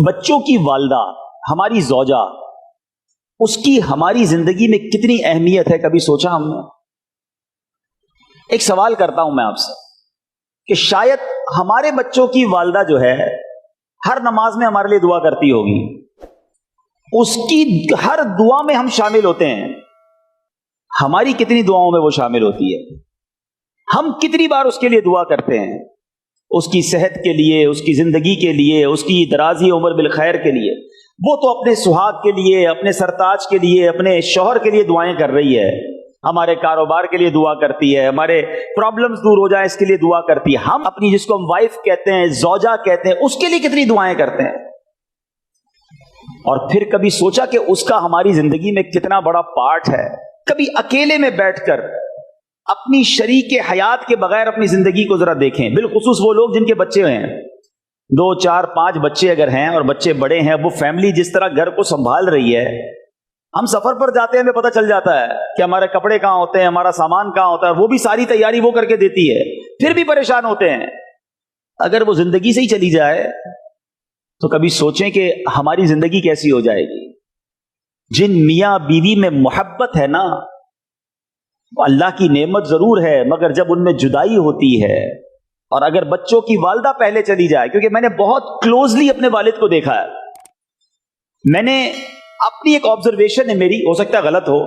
بچوں کی والدہ ہماری زوجہ، اس کی ہماری زندگی میں کتنی اہمیت ہے، کبھی سوچا ہم نے؟ ایک سوال کرتا ہوں میں آپ سے کہ شاید ہمارے بچوں کی والدہ جو ہے ہر نماز میں ہمارے لیے دعا کرتی ہوگی، اس کی ہر دعا میں ہم شامل ہوتے ہیں، ہماری کتنی دعاؤں میں وہ شامل ہوتی ہے؟ ہم کتنی بار اس کے لیے دعا کرتے ہیں، اس کی صحت کے لیے، اس کی زندگی کے لیے، اس کی درازی عمر بالخیر کے لیے؟ وہ تو اپنے سہاگ کے لیے، اپنے سرتاج کے لیے، اپنے شوہر کے لیے دعائیں کر رہی ہے، ہمارے کاروبار کے لیے دعا کرتی ہے، ہمارے پرابلمز دور ہو جائیں اس کے لیے دعا کرتی ہے۔ ہم اپنی، جس کو ہم وائف کہتے ہیں، زوجہ کہتے ہیں، اس کے لیے کتنی دعائیں کرتے ہیں؟ اور پھر کبھی سوچا کہ اس کا ہماری زندگی میں کتنا بڑا پارٹ ہے؟ کبھی اکیلے میں بیٹھ کر اپنی شریک حیات کے بغیر اپنی زندگی کو ذرا دیکھیں، بالخصوص وہ لوگ جن کے بچے ہیں، 2 4 5 بچے اگر ہیں اور بچے بڑے ہیں، وہ فیملی جس طرح گھر کو سنبھال رہی ہے، ہم سفر پر جاتے ہیں ہمیں پتہ چل جاتا ہے کہ ہمارے کپڑے کہاں ہوتے ہیں، ہمارا سامان کہاں ہوتا ہے، وہ بھی ساری تیاری وہ کر کے دیتی ہے، پھر بھی پریشان ہوتے ہیں۔ اگر وہ زندگی سے ہی چلی جائے تو کبھی سوچیں کہ ہماری زندگی کیسی ہو جائے گی؟ جن میاں بیوی میں محبت ہے نا، اللہ کی نعمت ضرور ہے، مگر جب ان میں جدائی ہوتی ہے، اور اگر بچوں کی والدہ پہلے چلی جائے، کیونکہ میں نے بہت کلوزلی اپنے والد کو دیکھا ہے، میں نے اپنی ایک آبزرویشن ہے میری، ہو سکتا ہے غلط ہو،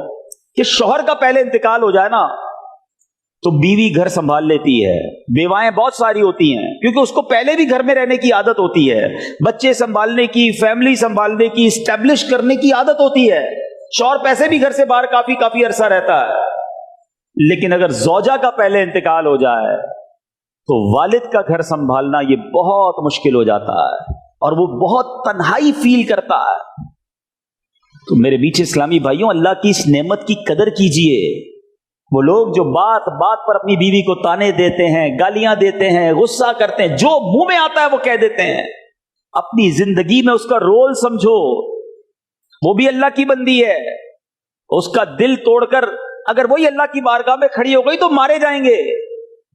کہ شوہر کا پہلے انتقال ہو جائے نا تو بیوی گھر سنبھال لیتی ہے، بیوائیں بہت ساری ہوتی ہیں، کیونکہ اس کو پہلے بھی گھر میں رہنے کی عادت ہوتی ہے، بچے سنبھالنے کی، فیملی سنبھالنے کی، اسٹیبلش کرنے کی عادت ہوتی ہے، شوہر پیسے بھی گھر سے باہر کافی عرصہ رہتا ہے۔ لیکن اگر زوجہ کا پہلے انتقال ہو جائے تو والد کا گھر سنبھالنا یہ بہت مشکل ہو جاتا ہے، اور وہ بہت تنہائی فیل کرتا ہے۔ تو میرے میٹھے اسلامی بھائیوں، اللہ کی اس نعمت کی قدر کیجئے۔ وہ لوگ جو بات بات پر اپنی بیوی کو تانے دیتے ہیں، گالیاں دیتے ہیں، غصہ کرتے ہیں، جو منہ میں آتا ہے وہ کہہ دیتے ہیں، اپنی زندگی میں اس کا رول سمجھو، وہ بھی اللہ کی بندی ہے، اس کا دل توڑ کر اگر وہی اللہ کی بارگاہ میں کھڑی ہو گئی تو مارے جائیں گے۔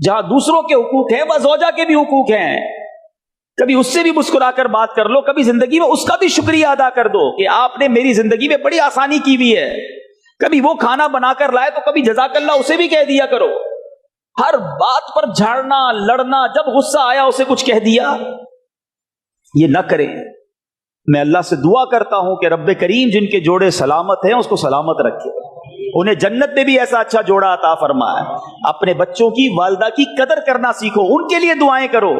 جہاں دوسروں کے حقوق ہیں، وہ زوجہ کے بھی حقوق ہیں، کبھی اس سے بھی مسکرا کر بات کر لو، کبھی زندگی میں اس کا بھی شکریہ ادا کر دو کہ آپ نے میری زندگی میں بڑی آسانی کی ہوئی ہے۔ کبھی وہ کھانا بنا کر لائے تو کبھی جزاک اللہ اسے بھی کہہ دیا کرو۔ ہر بات پر جھاڑنا، لڑنا، جب غصہ آیا اسے کچھ کہہ دیا، یہ نہ کریں۔ میں اللہ سے دعا کرتا ہوں کہ رب کریم جن کے جوڑے سلامت ہیں اس کو سلامت رکھے، انہیں جنت میں بھی ایسا اچھا جوڑا عطا فرمائے۔ اپنے بچوں کی، والدہ کی قدر کرنا سیکھو، ان کے لیے دعائیں کرو۔